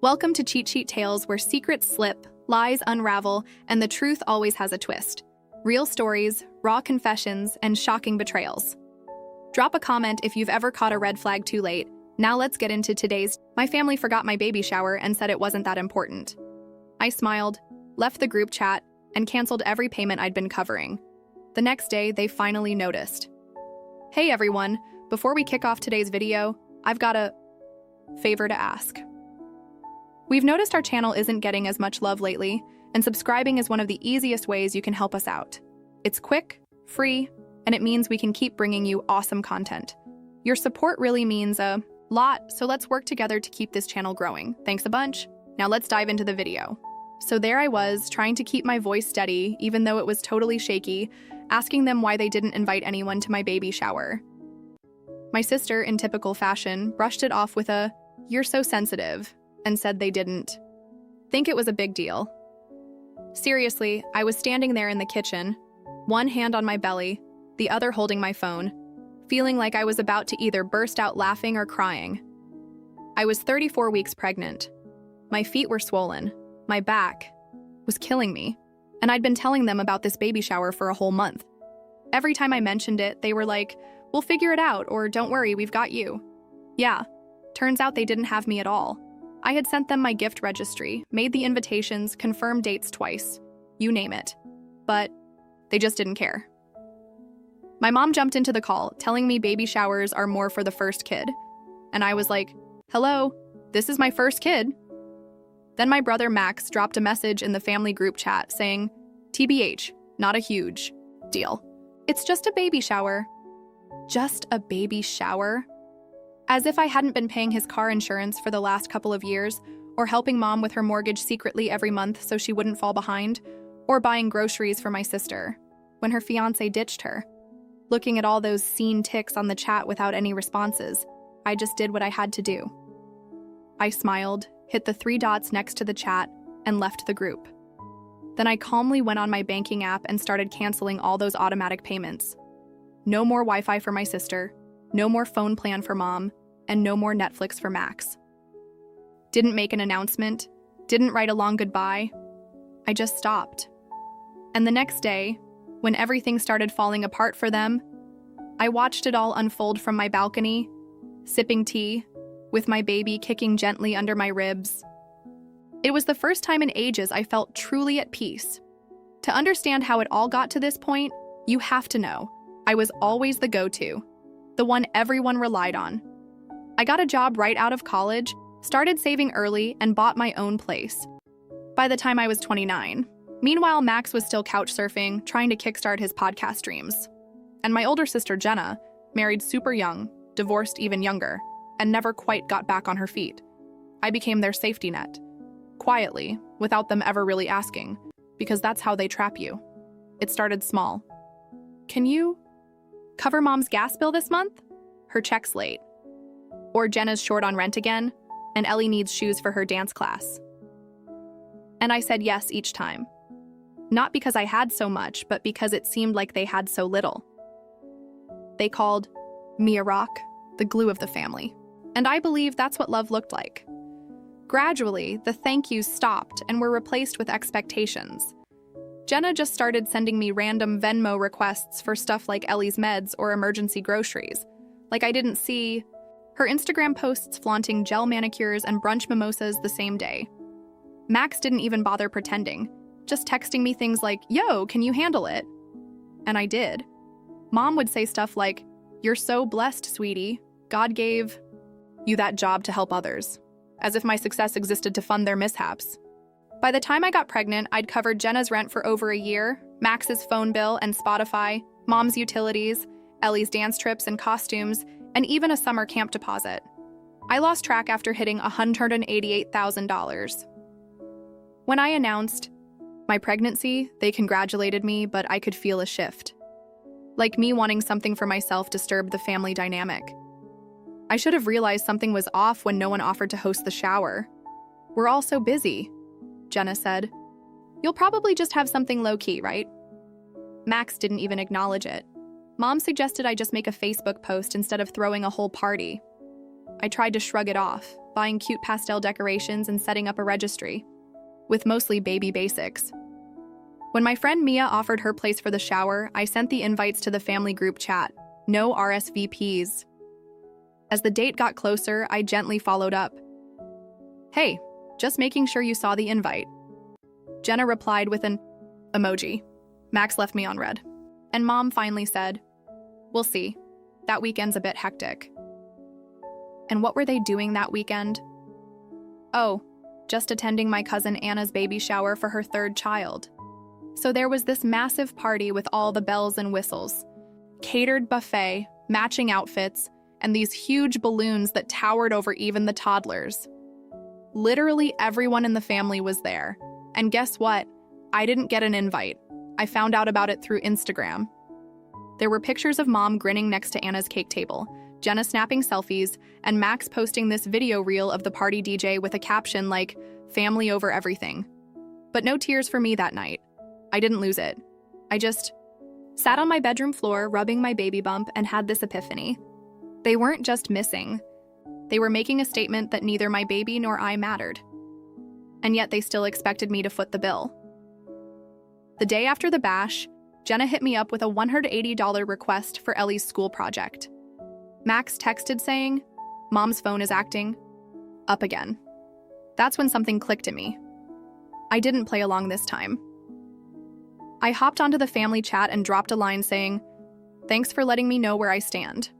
Welcome to Cheat Sheet Tales, where secrets slip, lies unravel, and the truth always has a twist. Real stories, raw confessions, and shocking betrayals. Drop a comment if you've ever caught a red flag too late. Now let's get into today's. My family forgot my baby shower and said it wasn't that important. I smiled, left the group chat, and canceled every payment I'd been covering. The next day, they finally noticed. Hey everyone, before we kick off today's video, I've got a favor to ask. We've noticed our channel isn't getting as much love lately, and subscribing is one of the easiest ways you can help us out. It's quick, free, and it means we can keep bringing you awesome content. Your support really means a lot, so let's work together to keep this channel growing. Thanks a bunch. Now let's dive into the video. So there I was, trying to keep my voice steady, even though it was totally shaky, asking them why they didn't invite anyone to my baby shower. My sister, in typical fashion, brushed it off with a, "You're so sensitive," and said they didn't think it was a big deal. Seriously, I was standing there in the kitchen, one hand on my belly, the other holding my phone, feeling like I was about to either burst out laughing or crying. I was 34 weeks pregnant. My feet were swollen. My back was killing me, and I'd been telling them about this baby shower for a whole month. Every time I mentioned it, they were like, "We'll figure it out," or "Don't worry, we've got you." Yeah, turns out they didn't have me at all. I had sent them my gift registry, made the invitations, confirmed dates twice, you name it. But they just didn't care. My mom jumped into the call, telling me baby showers are more for the first kid. And I was like, "Hello, this is my first kid." Then my brother Max dropped a message in the family group chat saying, "TBH, not a huge deal. It's just a baby shower." Just a baby shower? As if I hadn't been paying his car insurance for the last couple of years, or helping mom with her mortgage secretly every month so she wouldn't fall behind, or buying groceries for my sister when her fiancé ditched her. Looking at all those seen ticks on the chat without any responses, I just did what I had to do. I smiled, hit the 3 dots next to the chat, and left the group. Then I calmly went on my banking app and started canceling all those automatic payments. No more Wi-Fi for my sister, no more phone plan for mom, and no more Netflix for Max. Didn't make an announcement, didn't write a long goodbye. I just stopped. And the next day, when everything started falling apart for them, I watched it all unfold from my balcony, sipping tea, with my baby kicking gently under my ribs. It was the first time in ages I felt truly at peace. To understand how it all got to this point, you have to know, I was always the go-to, the one everyone relied on. I got a job right out of college, started saving early, and bought my own place by the time I was 29. Meanwhile, Max was still couch surfing, trying to kickstart his podcast dreams. And my older sister, Jenna, married super young, divorced even younger, and never quite got back on her feet. I became their safety net, quietly, without them ever really asking, because that's how they trap you. It started small. "Can you cover mom's gas bill this month? Her check's late." Or "Jenna's short on rent again, and Ellie needs shoes for her dance class." And I said yes each time. Not because I had so much, but because it seemed like they had so little. They called me a rock, the glue of the family. And I believe that's what love looked like. Gradually, the thank yous stopped and were replaced with expectations. Jenna just started sending me random Venmo requests for stuff like Ellie's meds or emergency groceries. Like I didn't see her Instagram posts flaunting gel manicures and brunch mimosas the same day. Max didn't even bother pretending, just texting me things like, "Yo, can you handle it?" And I did. Mom would say stuff like, "You're so blessed, sweetie. God gave you that job to help others," as if my success existed to fund their mishaps. By the time I got pregnant, I'd covered Jenna's rent for over a year, Max's phone bill and Spotify, mom's utilities, Ellie's dance trips and costumes, and even a summer camp deposit. I lost track after hitting $188,000. When I announced my pregnancy, they congratulated me, but I could feel a shift. Like me wanting something for myself disturbed the family dynamic. I should have realized something was off when no one offered to host the shower. "We're all so busy," Jenna said. "You'll probably just have something low-key, right?" Max didn't even acknowledge it. Mom suggested I just make a Facebook post instead of throwing a whole party. I tried to shrug it off, buying cute pastel decorations and setting up a registry, with mostly baby basics. When my friend Mia offered her place for the shower, I sent the invites to the family group chat. No RSVPs. As the date got closer, I gently followed up. Hey, just making sure you saw the invite. Jenna replied with an emoji. Max left me on red. And Mom finally said, we'll see. That weekend's a bit hectic. And what were they doing that weekend? Oh, just attending my cousin Anna's baby shower for her third child. So there was this massive party with all the bells and whistles, catered buffet, matching outfits, and these huge balloons that towered over even the toddlers. Literally everyone in the family was there. And guess what? I didn't get an invite. I found out about it through Instagram. There were pictures of Mom grinning next to Anna's cake table, Jenna snapping selfies, and Max posting this video reel of the party DJ with a caption like, family over everything. But no tears for me that night. I didn't lose it. I just sat on my bedroom floor, rubbing my baby bump, and had this epiphany. They weren't just missing. They were making a statement that neither my baby nor I mattered. And yet they still expected me to foot the bill. The day after the bash, Jenna hit me up with a $180 request for Ellie's school project. Max texted saying, Mom's phone is acting up again. That's when something clicked in me. I didn't play along this time. I hopped onto the family chat and dropped a line saying, thanks for letting me know where I stand.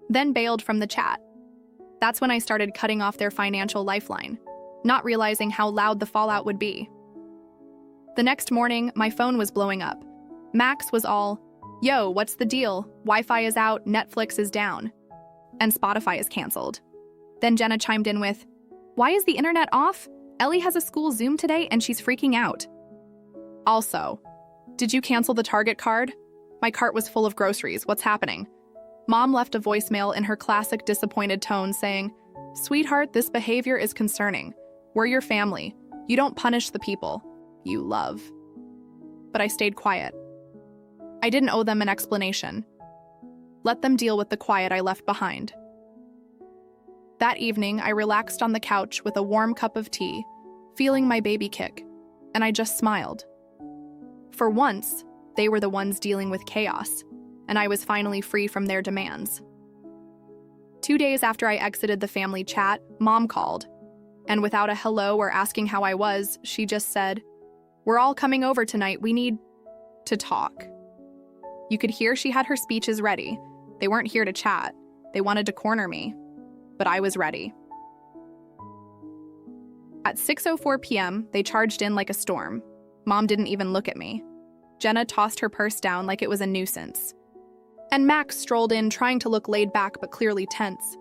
Then bailed from the chat. That's when I started cutting off their financial lifeline, not realizing how loud the fallout would be. The next morning, my phone was blowing up. Max was all, yo, what's the deal? Wi-Fi is out, Netflix is down, and Spotify is canceled. Then Jenna chimed in with, why is the internet off? Ellie has a school Zoom today and she's freaking out. Also, did you cancel the Target card? My cart was full of groceries. What's happening? Mom left a voicemail in her classic disappointed tone saying, sweetheart, this behavior is concerning. We're your family. You don't punish the people you love. But I stayed quiet. I didn't owe them an explanation. Let them deal with the quiet I left behind. That evening, I relaxed on the couch with a warm cup of tea, feeling my baby kick, and I just smiled. For once, they were the ones dealing with chaos, and I was finally free from their demands. 2 days after I exited the family chat, Mom called, and without a hello or asking how I was, she just said, we're all coming over tonight, we need to talk. You could hear she had her speeches ready. They weren't here to chat. They wanted to corner me. But I was ready. At 6:04 p.m., they charged in like a storm. Mom didn't even look at me. Jenna tossed her purse down like it was a nuisance. And Max strolled in trying to look laid back but clearly tense.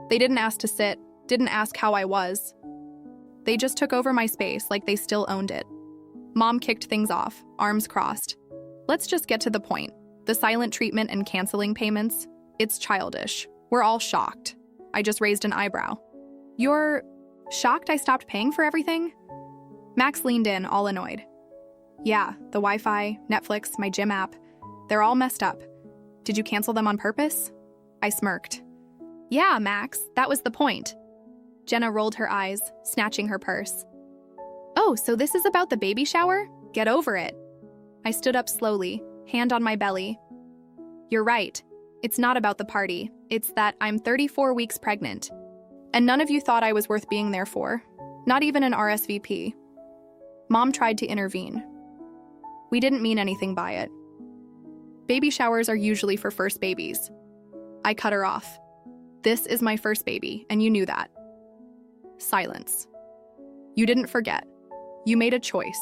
They didn't ask to sit, didn't ask how I was. They just took over my space like they still owned it. Mom kicked things off, arms crossed. Let's just get to the point. The silent treatment and canceling payments, it's childish. We're all shocked. I just raised an eyebrow. You're shocked I stopped paying for everything? Max leaned in, all annoyed. Yeah, the Wi-Fi, Netflix, my gym app, they're all messed up. Did you cancel them on purpose? I smirked. Yeah, Max, that was the point. Jenna rolled her eyes, snatching her purse. Oh, so this is about the baby shower? Get over it. I stood up slowly, hand on my belly. You're right. It's not about the party. It's that I'm 34 weeks pregnant. And none of you thought I was worth being there for. Not even an RSVP. Mom tried to intervene. We didn't mean anything by it. Baby showers are usually for first babies. I cut her off. This is my first baby, and you knew that. Silence. You didn't forget. You made a choice.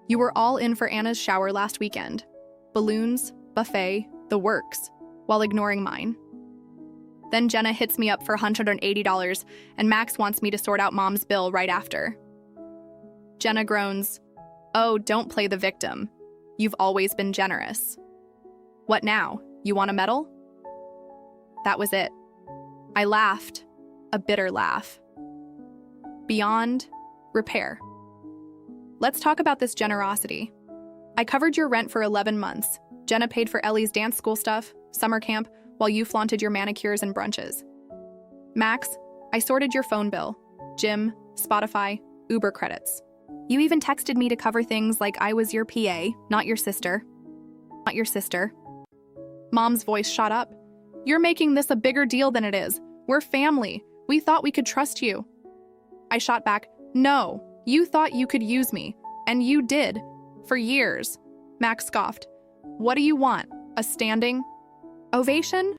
You were all in for Anna's shower last weekend. Balloons, buffet, the works, while ignoring mine. Then Jenna hits me up for $180, and Max wants me to sort out Mom's bill right after. Jenna groans, oh, don't play the victim. You've always been generous. What now? You want a medal? That was it. I laughed, a bitter laugh. Beyond repair. Let's talk about this generosity. I covered your rent for 11 months. Jenna paid for Ellie's dance school stuff, summer camp, while you flaunted your manicures and brunches. Max, I sorted your phone bill, gym, Spotify, Uber credits. You even texted me to cover things like I was your PA, not your sister. Not your sister. Mom's voice shot up. You're making this a bigger deal than it is. We're family. We thought we could trust you. I shot back, no, you thought you could use me. And you did. For years. Max scoffed. What do you want? A standing ovation?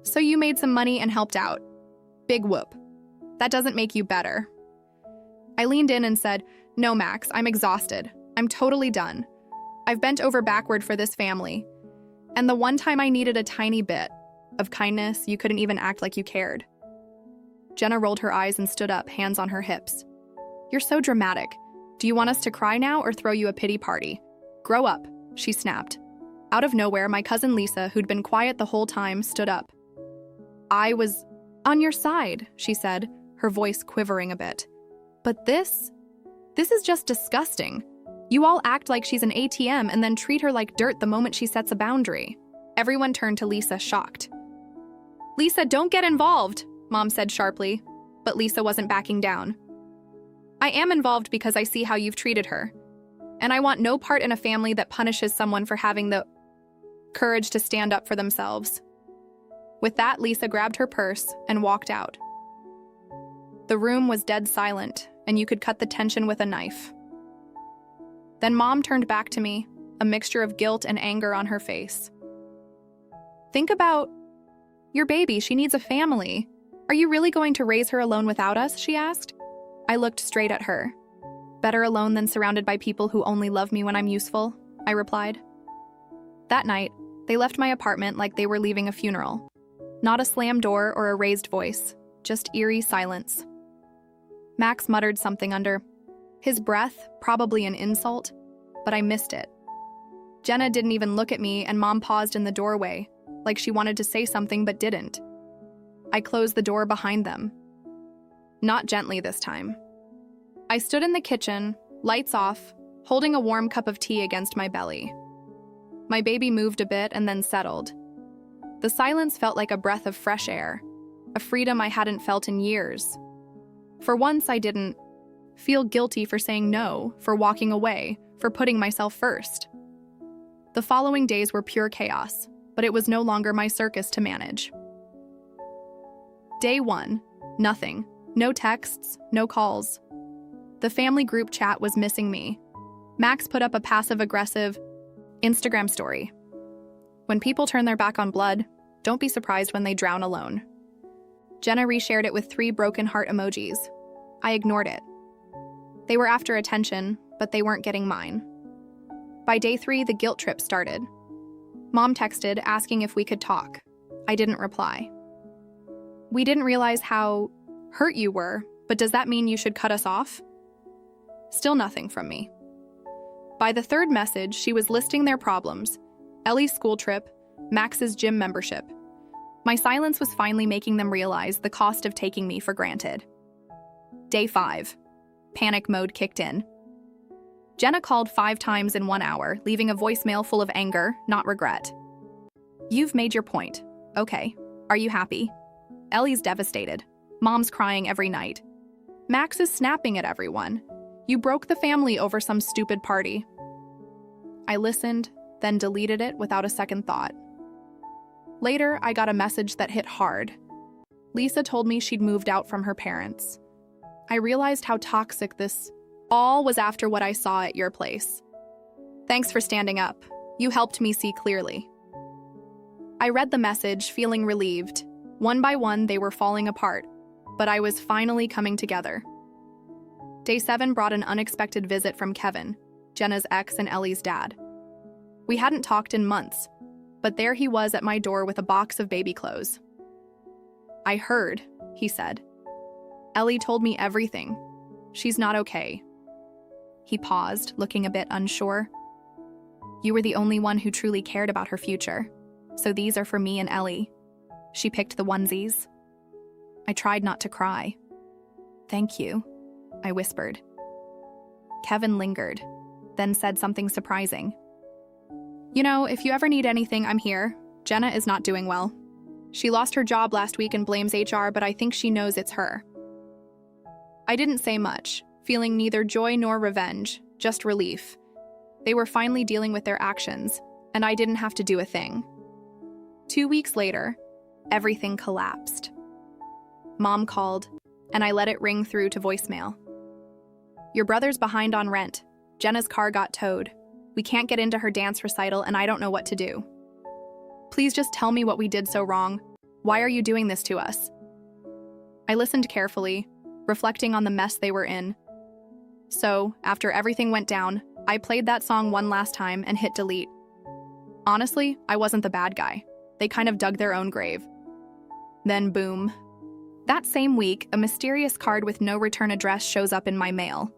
So you made some money and helped out. Big whoop. That doesn't make you better. I leaned in and said, no, Max, I'm exhausted. I'm totally done. I've bent over backward for this family. And the one time I needed a tiny bit of kindness, you couldn't even act like you cared. Jenna rolled her eyes and stood up, hands on her hips. You're so dramatic. Do you want us to cry now or throw you a pity party? Grow up, she snapped. Out of nowhere, my cousin Lisa, who'd been quiet the whole time, stood up. I was on your side, she said, her voice quivering a bit. But this is just disgusting. You all act like she's an ATM and then treat her like dirt the moment she sets a boundary. Everyone turned to Lisa, shocked. Lisa, don't get involved, Mom said sharply, but Lisa wasn't backing down. I am involved because I see how you've treated her, and I want no part in a family that punishes someone for having the courage to stand up for themselves. With that, Lisa grabbed her purse and walked out. The room was dead silent, and you could cut the tension with a knife. Then Mom turned back to me, a mixture of guilt and anger on her face. Think about your baby. She needs a family. Are you really going to raise her alone without us? She asked. I looked straight at her. Better alone than surrounded by people who only love me when I'm useful, I replied. That night, they left my apartment like they were leaving a funeral. Not a slammed door or a raised voice, just eerie silence. Max muttered something under his breath, probably an insult, but I missed it. Jenna didn't even look at me, and Mom paused in the doorway, like she wanted to say something but didn't. I closed the door behind them. Not gently this time. I stood in the kitchen, lights off, holding a warm cup of tea against my belly. My baby moved a bit and then settled. The silence felt like a breath of fresh air, a freedom I hadn't felt in years. For once, I didn't feel guilty for saying no, for walking away, for putting myself first. The following days were pure chaos, but it was no longer my circus to manage. Day 1, nothing. No texts, no calls. The family group chat was missing me. Max put up a passive-aggressive Instagram story. When people turn their back on blood, don't be surprised when they drown alone. Jenna reshared it with 3 broken heart emojis. I ignored it. They were after attention, but they weren't getting mine. By day 3, the guilt trip started. Mom texted, asking if we could talk. I didn't reply. We didn't realize how hurt you were, but does that mean you should cut us off? Still nothing from me. By the 3rd message, she was listing their problems: Ellie's school trip, Max's gym membership. My silence was finally making them realize the cost of taking me for granted. Day 5. Panic mode kicked in. Jenna called 5 times in 1 hour, leaving a voicemail full of anger, not regret. You've made your point. Okay. Are you happy? Ellie's devastated. Mom's crying every night. Max is snapping at everyone. You broke the family over some stupid party. I listened, then deleted it without a second thought. Later, I got a message that hit hard. Lisa told me she'd moved out from her parents. I realized how toxic this all was after what I saw at your place. Thanks for standing up. You helped me see clearly. I read the message, feeling relieved. One by one, they were falling apart, but I was finally coming together. Day 7 brought an unexpected visit from Kevin, Jenna's ex and Ellie's dad. We hadn't talked in months, but there he was at my door with a box of baby clothes. I heard, he said. Ellie told me everything. She's not okay. He paused, looking a bit unsure. You were the only one who truly cared about her future, so these are for me and Ellie. She picked the onesies. I tried not to cry. Thank you, I whispered. Kevin lingered, then said something surprising. You know, if you ever need anything, I'm here. Jenna is not doing well. She lost her job last week and blames HR, but I think she knows it's her. I didn't say much, feeling neither joy nor revenge, just relief. They were finally dealing with their actions, and I didn't have to do a thing. 2 weeks later, everything collapsed. Mom called, and I let it ring through to voicemail. Your brother's behind on rent. Jenna's car got towed. We can't get into her dance recital, and I don't know what to do. Please just tell me what we did so wrong. Why are you doing this to us? I listened carefully, reflecting on the mess they were in. So, after everything went down, I played that song one last time and hit delete. Honestly, I wasn't the bad guy. They kind of dug their own grave. Then boom. That same week, a mysterious card with no return address shows up in my mail.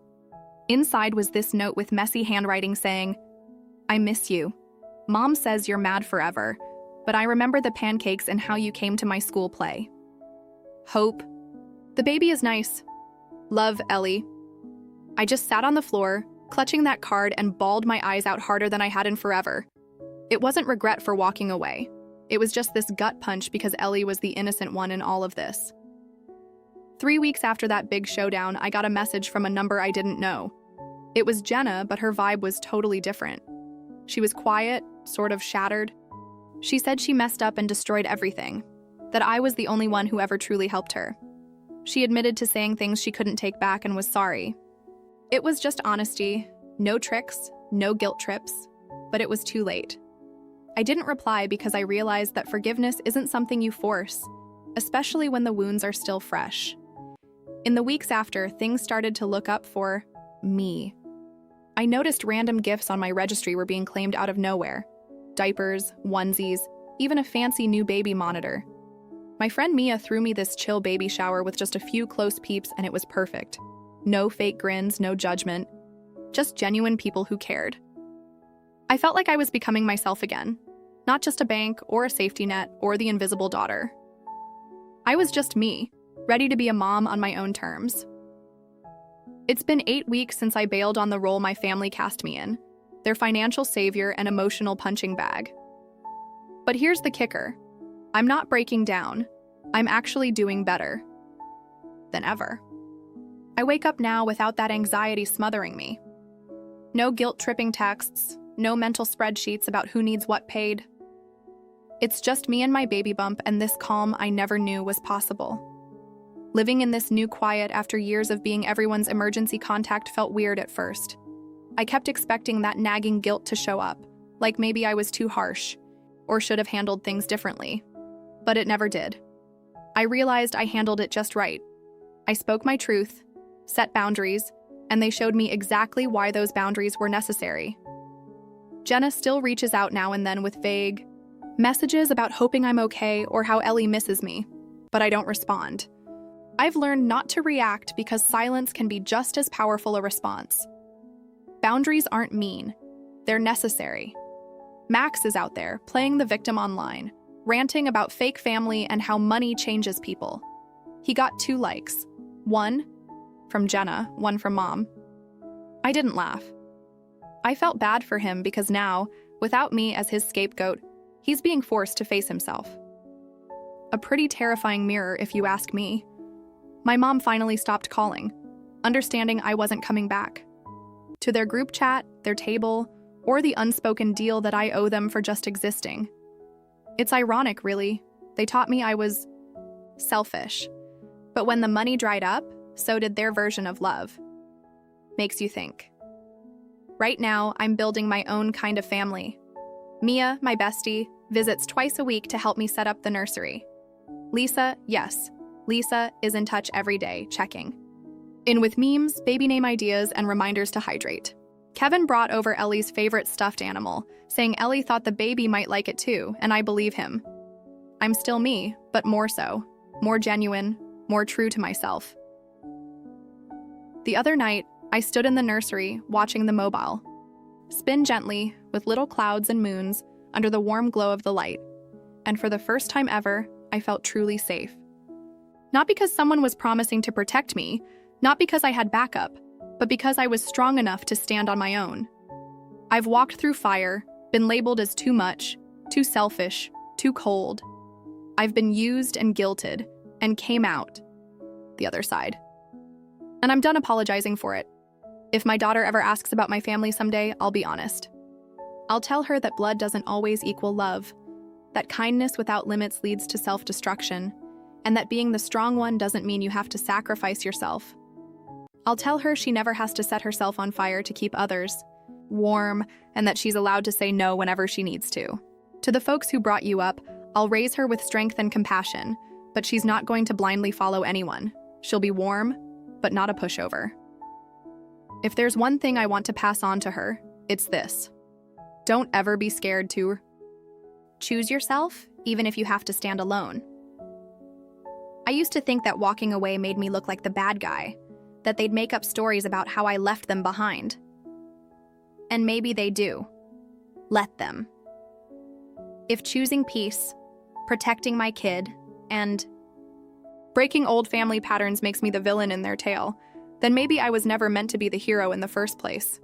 Inside was this note with messy handwriting saying, I miss you. Mom says you're mad forever, but I remember the pancakes and how you came to my school play. Hope. The baby is nice. Love, Ellie. I just sat on the floor, clutching that card, and bawled my eyes out harder than I had in forever. It wasn't regret for walking away. It was just this gut punch because Ellie was the innocent one in all of this. 3 weeks after that big showdown, I got a message from a number I didn't know. It was Jenna, but her vibe was totally different. She was quiet, sort of shattered. She said she messed up and destroyed everything, that I was the only one who ever truly helped her. She admitted to saying things she couldn't take back and was sorry. It was just honesty, no tricks, no guilt trips, but it was too late. I didn't reply because I realized that forgiveness isn't something you force, especially when the wounds are still fresh. In the weeks after, things started to look up for me. I noticed random gifts on my registry were being claimed out of nowhere. Diapers, onesies, even a fancy new baby monitor. My friend Mia threw me this chill baby shower with just a few close peeps, and it was perfect. No fake grins, no judgment. Just genuine people who cared. I felt like I was becoming myself again. Not just a bank or a safety net or the invisible daughter. I was just me, ready to be a mom on my own terms. It's been 8 weeks since I bailed on the role my family cast me in, their financial savior and emotional punching bag. But here's the kicker. I'm not breaking down. I'm actually doing better than ever. I wake up now without that anxiety smothering me. No guilt-tripping texts, no mental spreadsheets about who needs what paid. It's just me and my baby bump and this calm I never knew was possible. Living in this new quiet after years of being everyone's emergency contact felt weird at first. I kept expecting that nagging guilt to show up, like maybe I was too harsh, or should have handled things differently. But it never did. I realized I handled it just right. I spoke my truth, set boundaries, and they showed me exactly why those boundaries were necessary. Jenna still reaches out now and then with vague messages about hoping I'm okay or how Ellie misses me, but I don't respond. I've learned not to react because silence can be just as powerful a response. Boundaries aren't mean. They're necessary. Max is out there, playing the victim online, ranting about fake family and how money changes people. He got 2 likes. 1 from Jenna, 1 from Mom. I didn't laugh. I felt bad for him because now, without me as his scapegoat, he's being forced to face himself. A pretty terrifying mirror, if you ask me. My mom finally stopped calling, understanding I wasn't coming back. To their group chat, their table, or the unspoken deal that I owe them for just existing. It's ironic, really. They taught me I was selfish. But when the money dried up, so did their version of love. Makes you think. Right now, I'm building my own kind of family. Mia, my bestie, visits twice a week to help me set up the nursery. Lisa, yes, Lisa is in touch every day, checking in with memes, baby name ideas, and reminders to hydrate. Kevin brought over Ellie's favorite stuffed animal, saying Ellie thought the baby might like it too, and I believe him. I'm still me, but more so. More genuine, more true to myself. The other night, I stood in the nursery watching the mobile spin gently with little clouds and moons under the warm glow of the light, and for the first time ever, I felt truly safe. Not because someone was promising to protect me, not because I had backup, but because I was strong enough to stand on my own. I've walked through fire, been labeled as too much, too selfish, too cold. I've been used and guilted and came out the other side. And I'm done apologizing for it. If my daughter ever asks about my family someday, I'll be honest. I'll tell her that blood doesn't always equal love, that kindness without limits leads to self-destruction, and that being the strong one doesn't mean you have to sacrifice yourself. I'll tell her she never has to set herself on fire to keep others warm, and that she's allowed to say no whenever she needs to. To the folks who brought you up, I'll raise her with strength and compassion, but she's not going to blindly follow anyone. She'll be warm, but not a pushover. If there's one thing I want to pass on to her, it's this. Don't ever be scared to choose yourself, even if you have to stand alone. I used to think that walking away made me look like the bad guy, that they'd make up stories about how I left them behind. And maybe they do. Let them. If choosing peace, protecting my kid, and breaking old family patterns makes me the villain in their tale, then maybe I was never meant to be the hero in the first place.